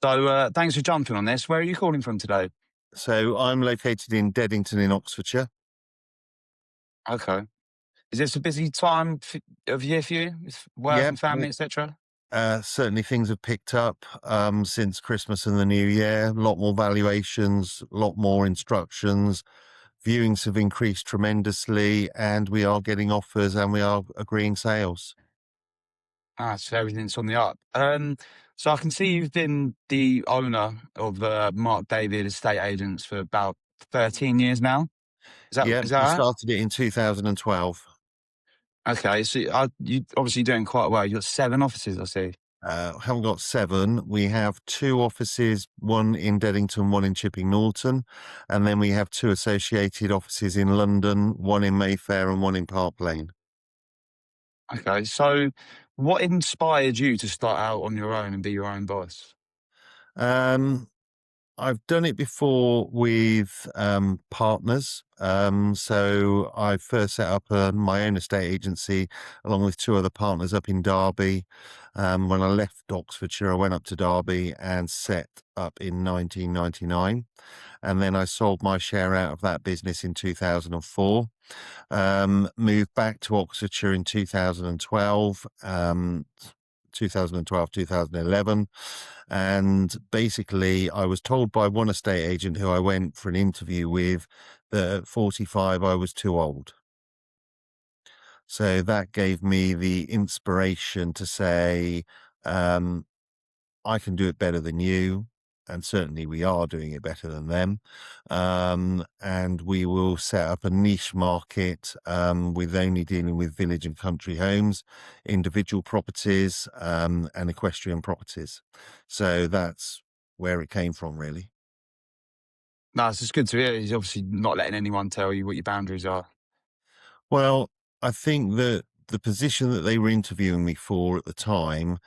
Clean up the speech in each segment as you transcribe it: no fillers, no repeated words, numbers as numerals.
So, thanks for jumping on this. Where are you calling from today? So I'm located in Deddington in Oxfordshire. Okay. Is this a busy time of year for you, with work Yep, and family, etc.? certainly things have picked up since Christmas and the New Year. A lot more valuations, a lot more instructions. Viewings have increased tremendously, and we are getting offers and we are agreeing sales. Ah, so everything's on the up. So I can see you've been the owner of Mark David Estate Agents for about 13 years now. Yeah, Is that we right? started it in 2012. Okay, so you obviously doing quite well. You've got 7 offices, I see. Haven't got 7. We have 2 offices, one in Deddington, one in Chipping Norton, and then we have 2 associated offices in London, one in Mayfair and one in Park Lane. Okay, so what inspired you to start out on your own and be your own boss? Um, I've done it before with partners. So I first set up my own estate agency along with 2 other partners up in Derby. When I left Oxfordshire, I went up to Derby and set up in 1999. And then I sold my share out of that business in 2004. Moved back to Oxfordshire in 2012. 2012, 2011. And basically, I was told by one estate agent who I went for an interview with that at 45, I was too old. So that gave me the inspiration to say, um, I can do it better than you. And certainly we are doing it better than them. And we will set up a niche market with only dealing with village and country homes, individual properties, and equestrian properties. So that's where it came from, really. No, it's just good to hear. He's obviously not letting anyone tell you what your boundaries are. Well, I think that the position that they were interviewing me for at the time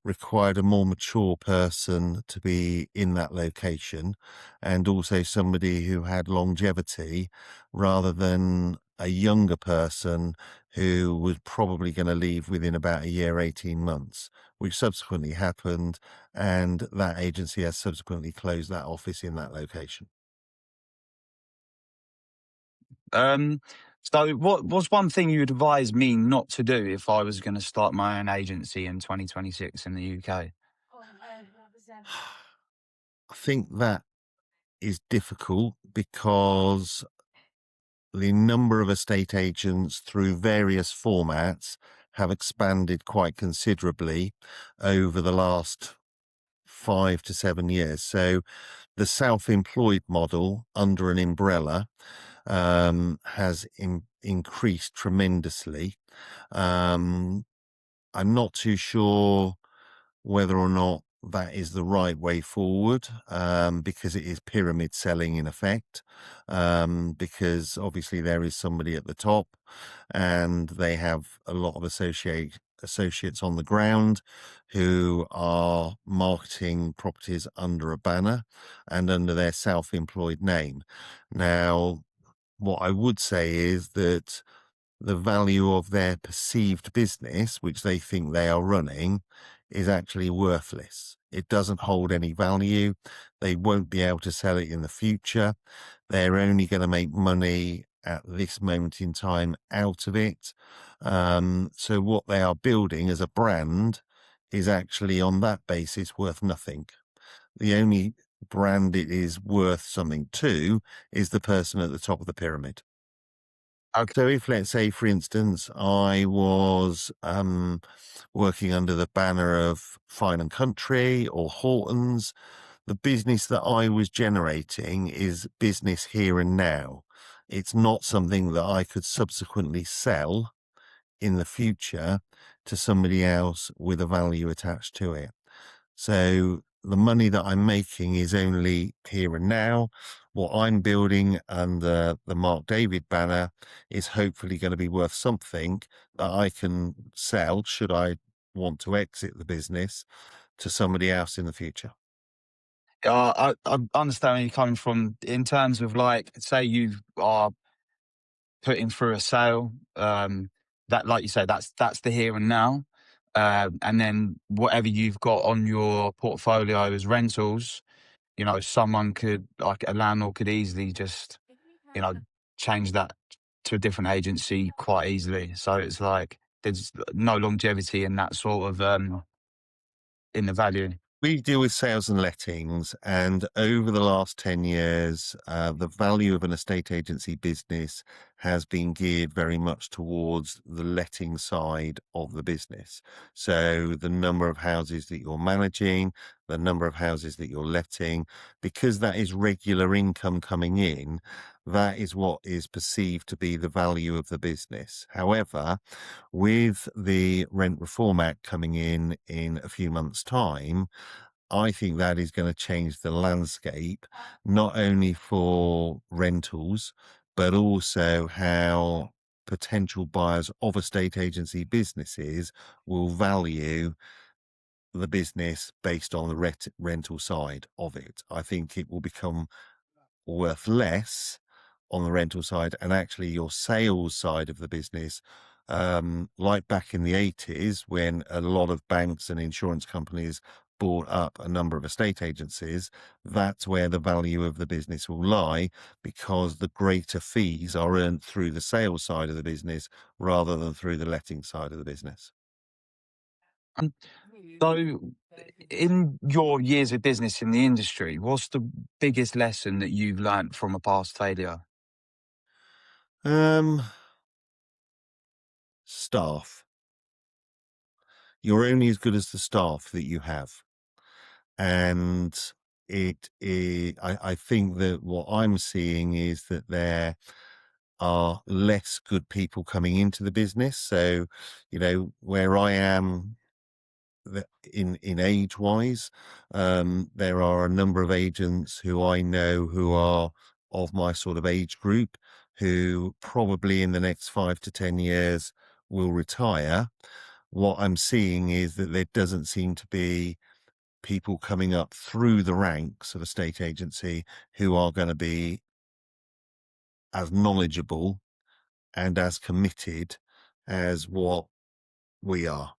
required a more mature person to be in that location and also somebody who had longevity rather than a younger person who was probably going to leave within about a year, 18 months, which subsequently happened. And that agency has subsequently closed that office in that location. Um, so what was one thing you would advise me not to do if I was going to start my own agency in 2026 in the UK? I think that is difficult because the number of estate agents through various formats have expanded quite considerably over the last 5 to 7 years. So the self-employed model under an umbrella has increased tremendously. Um, I'm not too sure whether or not that is the right way forward, because it is pyramid selling in effect. Because obviously there is somebody at the top, and they have a lot of associates on the ground who are marketing properties under a banner and under their self-employed name. Now, what I would say is that the value of their perceived business, which they think they are running, is actually worthless. It doesn't hold any value. They won't be able to sell it in the future. They're only going to make money at this moment in time out of it. So what they are building as a brand is actually on that basis worth nothing. The only brand it is worth something to is the person at the top of the pyramid. Okay. So if, let's say, for instance, I was working under the banner of Fine and Country or Hortons, the business that I was generating is business here and now. It's not something that I could subsequently sell in the future to somebody else with a value attached to it. So the money that I'm making is only here and now. What I'm building under the Mark David banner is hopefully going to be worth something that I can sell should I want to exit the business to somebody else in the future. I understand where you're coming from in terms of, like, say you are putting through a sale, that, like you say, that's the here and now. and then whatever you've got on your portfolio as rentals, someone could, like a landlord could easily just, you know, change that to a different agency quite easily. So it's like there's no longevity in that sort of in the value. We deal with sales and lettings, and over the last 10 years, the value of an estate agency business has been geared very much towards the letting side of the business. So the number of houses that you're managing, the number of houses that you're letting, because that is regular income coming in, that is what is perceived to be the value of the business. However, with the Rent Reform Act coming in a few months' time, I think that is going to change the landscape, not only for rentals, but also how potential buyers of estate agency businesses will value the business based on the rental side of it. I think it will become worth less on the rental side, and actually your sales side of the business, like back in the 80s when a lot of banks and insurance companies bought up a number of estate agencies, that's where the value of the business will lie, because the greater fees are earned through the sales side of the business rather than through the letting side of the business. Um, so, in your years of business in the industry, what's the biggest lesson that you've learned from a past failure? Um, Staff. You're only as good as the staff that you have. And I think that what I'm seeing is that there are less good people coming into the business. So, where I am in age wise, there are a number of agents who I know who are of my sort of age group who probably in the next 5 to 10 years will retire. What I'm seeing is that there doesn't seem to be people coming up through the ranks of a state agency who are going to be as knowledgeable and as committed as what we are.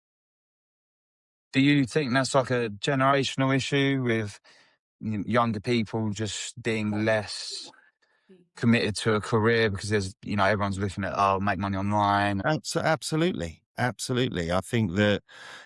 Do you think that's like a generational issue with younger people just being less committed to a career because there's, everyone's looking at, oh, make money online? Absolutely. Absolutely. I think that,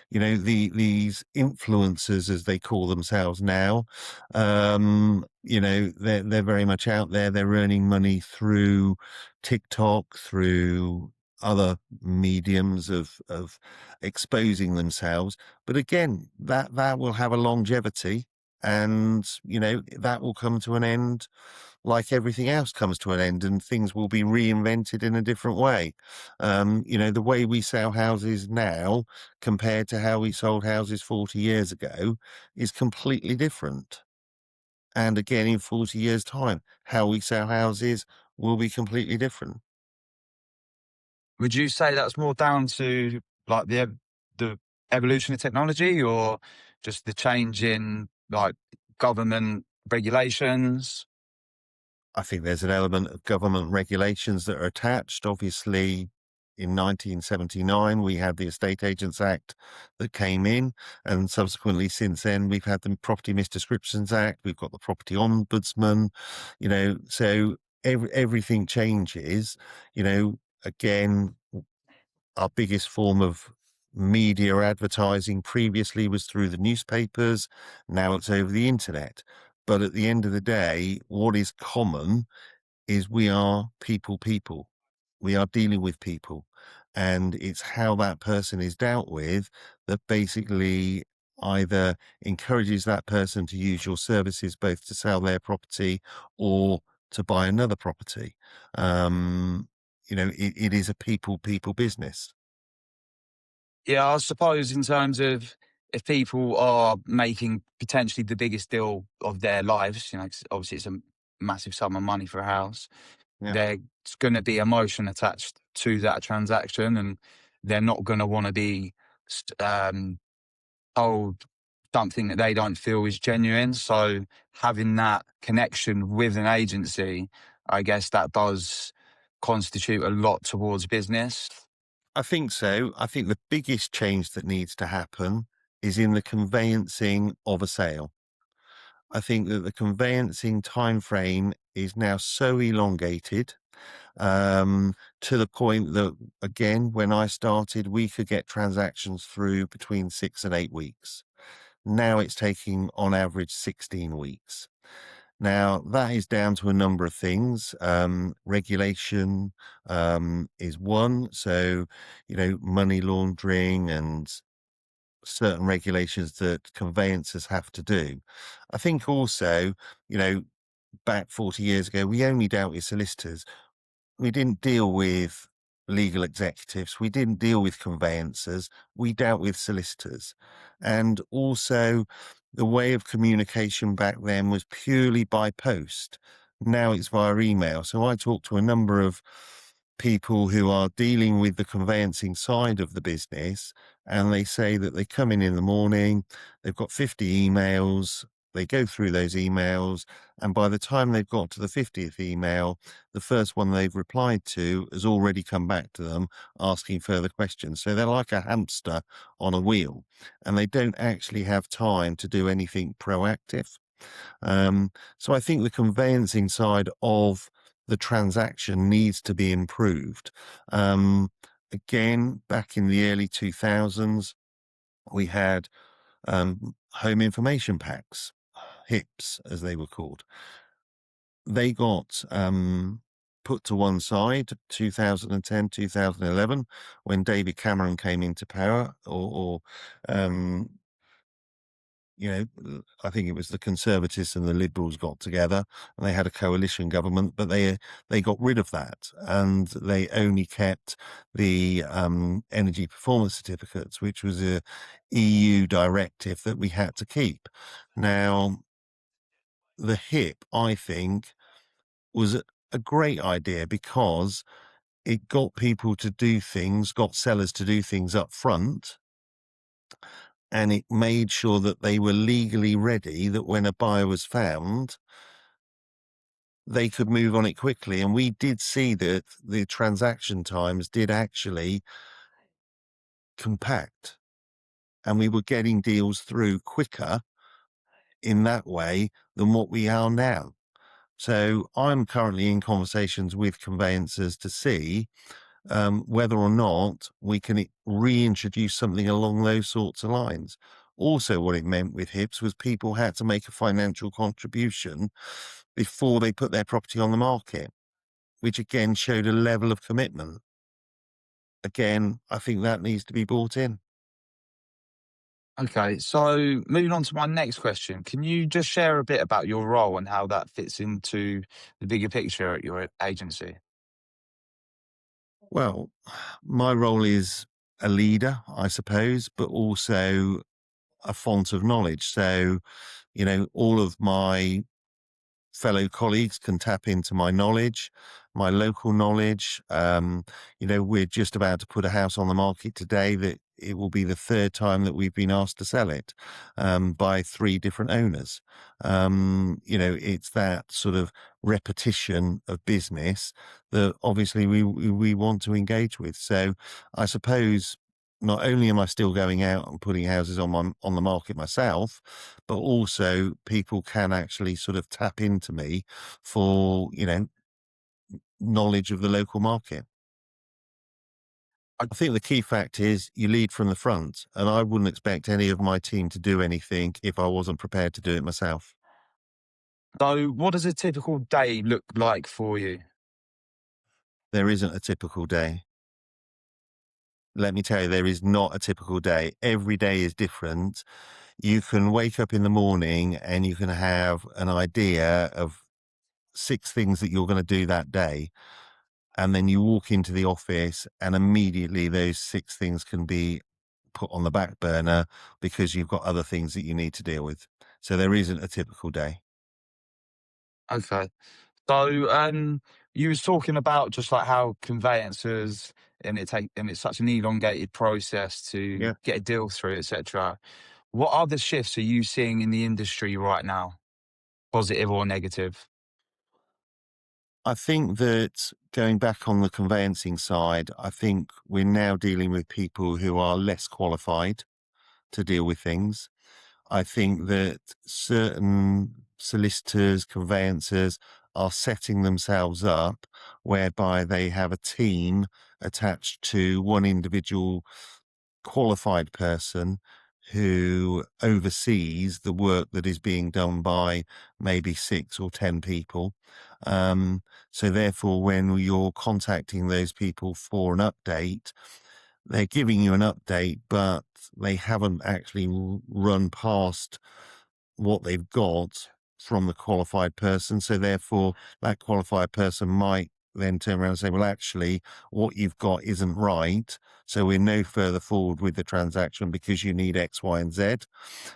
these influencers, as they call themselves now, they're very much out there. They're earning money through TikTok, through other mediums of exposing themselves. But again, that will have a longevity, and, that will come to an end like everything else comes to an end, and things will be reinvented in a different way. The way we sell houses now compared to how we sold houses 40 years ago is completely different. And again, in 40 years' time, how we sell houses will be completely different. Would you say that's more down to like the evolution of technology, or just the change in like government regulations? I think there's an element of government regulations that are attached. Obviously, in 1979, we had the Estate Agents Act that came in, and subsequently since then, we've had the Property Misdescriptions Act, we've got the Property Ombudsman, so everything changes. Again, our biggest form of media advertising previously was through the newspapers. Now it's over the internet. But at the end of the day, what is common is we are people. We are dealing with people. And it's how that person is dealt with that basically either encourages that person to use your services both to sell their property or to buy another property. It is a people business. Yeah, I suppose in terms of if people are making potentially the biggest deal of their lives, 'cause obviously it's a massive sum of money for a house, Yeah. there's going to be emotion attached to that transaction, and they're not going to want to be told something that they don't feel is genuine. So having that connection with an agency, I guess that does constitute a lot towards business. I think so. I think the biggest change that needs to happen is in the conveyancing of a sale. I think that the conveyancing timeframe is now so elongated, to the point that, again, when I started, we could get transactions through between 6 and 8 weeks. Now it's taking on average 16 weeks. Now, that is down to a number of things. Regulation is one. So, money laundering and certain regulations that conveyancers have to do. I think also, you know, back 40 years ago, we only dealt with solicitors. We didn't deal with legal executives. We didn't deal with conveyancers. We dealt with solicitors. And also, the way of communication back then was purely by post. Now it's via email. So I talked to a number of people who are dealing with the conveyancing side of the business, and they say that they come in the morning, they've got 50 emails, they go through those emails, and by the time they've got to the 50th email, the first one they've replied to has already come back to them asking further questions. So they're like a hamster on a wheel, and they don't actually have time to do anything proactive. So I think the conveyancing side of the transaction needs to be improved. Again, back in the early 2000s, we had home information packs, HIPs as they were called. They got put to one side 2010, 2011, when David Cameron came into power, or I think it was the Conservatives and the Liberals got together and they had a coalition government, but they got rid of that and they only kept the energy performance certificates, which was a EU directive that we had to keep. Now, the HIP, I think, was a great idea because it got people to do things, got sellers to do things up front, and it made sure that they were legally ready, that when a buyer was found, they could move on it quickly. And we did see that the transaction times did actually compact, and we were getting deals through quicker in that way than what we are now. So I'm currently in conversations with conveyancers to see whether or not we can reintroduce something along those sorts of lines. Also, what it meant with HIPs was people had to make a financial contribution before they put their property on the market, which again showed a level of commitment. Again, I think that needs to be brought in. Okay, so moving on to my next question, can you just share a bit about your role and how that fits into the bigger picture at your agency? Well, my role is a leader, I suppose, but also a font of knowledge. So, all of my fellow colleagues can tap into my knowledge, my local knowledge. We're just about to put a house on the market today that it will be the third time that we've been asked to sell it by three different owners. It's that sort of repetition of business that obviously we want to engage with. So I suppose not only am I still going out and putting houses on the market myself, but also people can actually sort of tap into me for, knowledge of the local market. I think the key fact is you lead from the front, and I wouldn't expect any of my team to do anything if I wasn't prepared to do it myself. So, what does a typical day look like for you? There isn't a typical day. Let me tell you, there is not a typical day. Every day is different. You can wake up in the morning and you can have an idea of 6 things that you're going to do that day. And then you walk into the office and immediately those 6 things can be put on the back burner because you've got other things that you need to deal with. So there isn't a typical day. Okay. So, you was talking about just like how conveyancers and it's such an elongated process to Yeah. get a deal through, etc. What other shifts are you seeing in the industry right now, positive or negative? I think that going back on the conveyancing side, I think we're now dealing with people who are less qualified to deal with things. I think that certain solicitors, conveyancers are setting themselves up whereby they have a team attached to one individual qualified person who oversees the work that is being done by maybe 6 or 10 people. So therefore, when you're contacting those people for an update, they're giving you an update, but they haven't actually run past what they've got from the qualified person. So therefore, that qualified person might then turn around and say, well, actually, what you've got isn't right. So we're no further forward with the transaction because you need X, Y, and Z.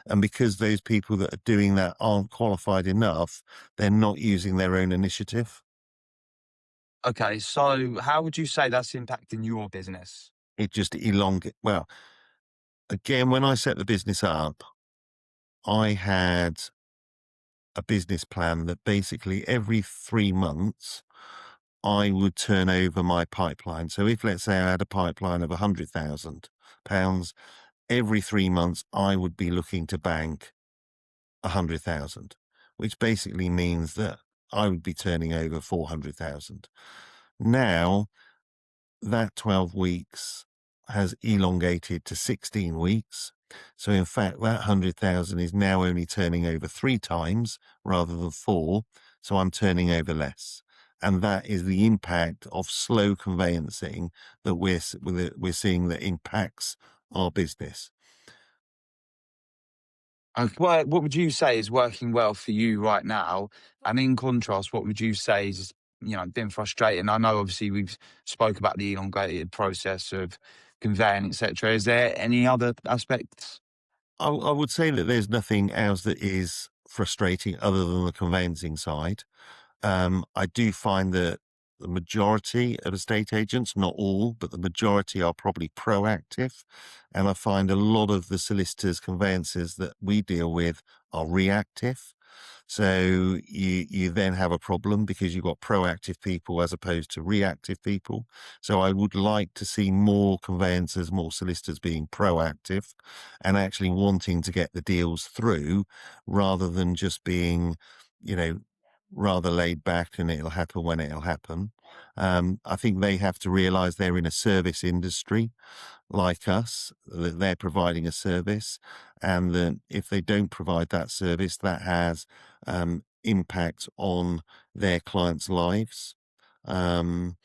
And because those people that are doing that aren't qualified enough, they're not using their own initiative. Okay, so how would you say that's impacting your business? It just elongates. Well, again, when I set the business up, I had a business plan that basically every 3 months I would turn over my pipeline. So if, let's say, I had a pipeline of £100,000, every 3 months I would be looking to bank 100,000, which basically means that I would be turning over 400,000. Now that 12 weeks has elongated to 16 weeks. So in fact, that 100,000 is now only turning over 3 times rather than 4. So I'm turning over less. And that is the impact of slow conveyancing that we're seeing that impacts our business. What would you say is working well for you right now? And in contrast, what would you say is, been frustrating? I know obviously we've spoke about the elongated process of conveying, etc. Is there any other aspects? I would say that there's nothing else that is frustrating other than the conveyancing side. I do find that the majority of estate agents, not all, but the majority are probably proactive. And I find a lot of the solicitors, conveyancers that we deal with are reactive. So you then have a problem because you've got proactive people as opposed to reactive people. So I would like to see more conveyancers, more solicitors being proactive and actually wanting to get the deals through rather than just being, you know, rather laid back and it'll happen when it'll happen. I think they have to realize they're in a service industry like us, that they're providing a service, and that if they don't provide that service, that has impact on their clients' lives. Um,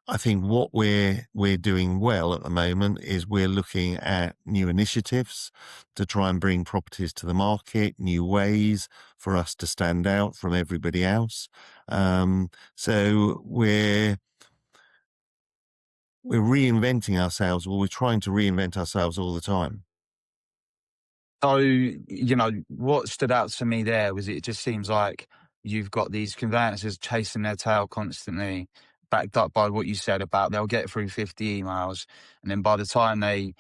I think what we're doing well at the moment is we're looking at new initiatives to try and bring properties to the market, new ways for us to stand out from everybody else. So we're reinventing ourselves, or we're trying to reinvent ourselves all the time. So, what stood out to me there was it just seems like you've got these conveyancers chasing their tail constantly, backed up by what you said about they'll get through 50 emails, and then by the time they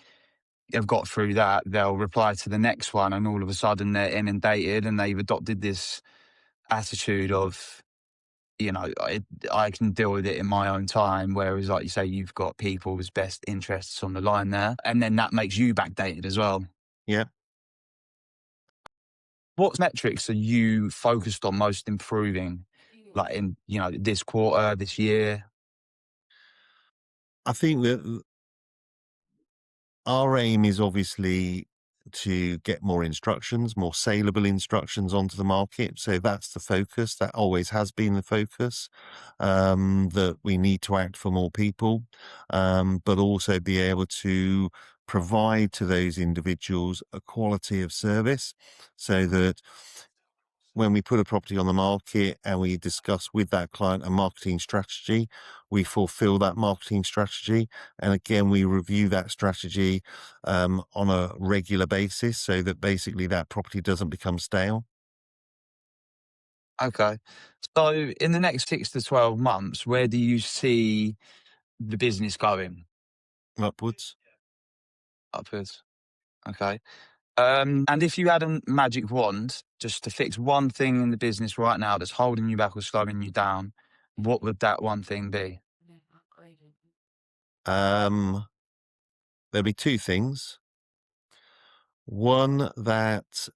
have got through that, they'll reply to the next one, and all of a sudden they're inundated, and they've adopted this attitude of, I can deal with it in my own time. Whereas, like you say, you've got people's best interests on the line there, and then that makes you backdated as well. Yeah. What metrics are you focused on most improving, like in, this quarter, this year? I think that our aim is obviously to get more instructions, more saleable instructions onto the market. So that's the focus. That always has been the focus. That we need to act for more people, but also be able to provide to those individuals a quality of service so that when we put a property on the market and we discuss with that client a marketing strategy, we fulfill that marketing strategy. And again, we review that strategy on a regular basis so that basically that property doesn't become stale. Okay. So in the next 6 to 12 months, where do you see the business going? Upwards. Upwards. Okay. And if you had a magic wand just to fix one thing in the business right now that's holding you back or slowing you down, what would that one thing be? There'll be two things. One, that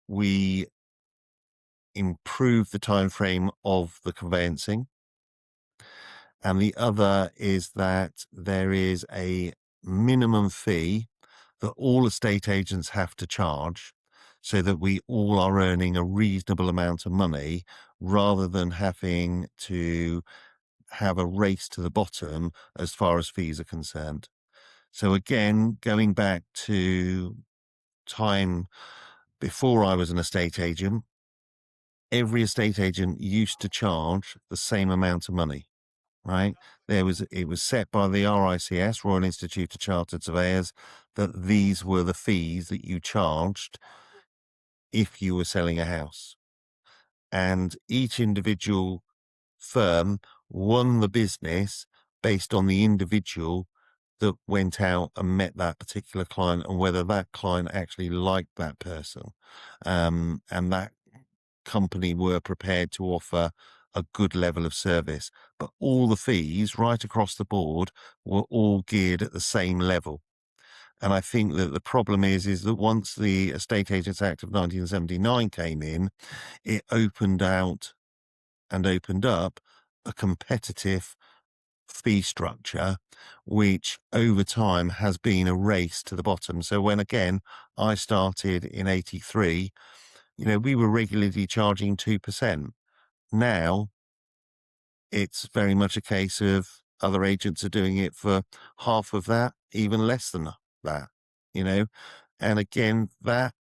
we improve the time frame of the conveyancing, and the other is that there is a minimum fee that all estate agents have to charge, so that we all are earning a reasonable amount of money, rather than having to have a race to the bottom as far as fees are concerned. So again, going back to time before I was an estate agent, every estate agent used to charge the same amount of money, right? It was set by the RICS, Royal Institute of Chartered Surveyors, that these were the fees that you charged if you were selling a house. And each individual firm won the business based on the individual that went out and met that particular client, and whether that client actually liked that person, and that company were prepared to offer a good level of service. But all the fees right across the board were all geared at the same level. And I think that the problem is that once the Estate Agents Act of 1979 came in, it opened out and opened up a competitive fee structure, which over time has been a race to the bottom. So when, again, I started in 83, we were regularly charging 2%. Now it's very much a case of other agents are doing it for half of that, even less than that, and again, that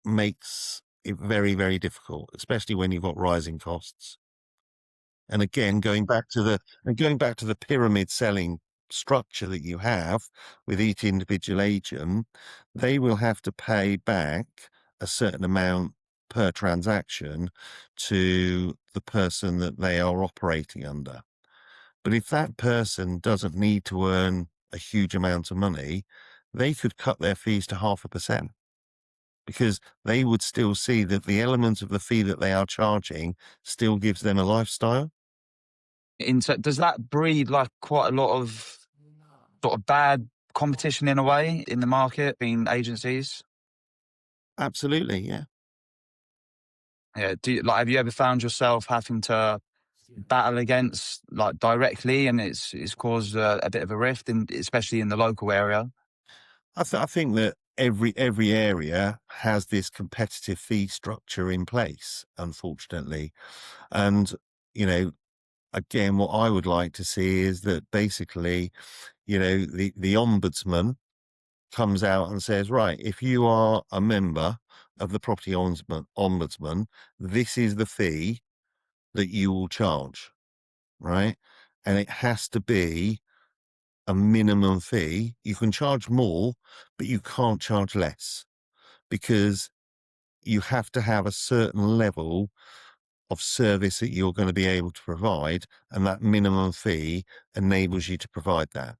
makes it very, very difficult, especially when you've got rising costs. And again, going back to the pyramid selling structure that you have with each individual agent, they will have to pay back a certain amount per transaction to the person that they are operating under. But if that person doesn't need to earn a huge amount of money, they could cut their fees to 0.5%, because they would still see that the element of the fee that they are charging still gives them a lifestyle. Does that breed like quite a lot of sort of bad competition in a way in the market, being agencies? Absolutely, yeah. Yeah. Have you ever found yourself having to battle against like directly, and it's caused a bit of a rift, especially in the local area? I think that every area has this competitive fee structure in place, unfortunately. And, again, what I would like to see is that basically, the ombudsman comes out and says, right, if you are a member of the property ombudsman, this is the fee that you will charge, right? And it has to be a minimum fee. You can charge more, but you can't charge less, because you have to have a certain level of service that you're going to be able to provide, and that minimum fee enables you to provide that.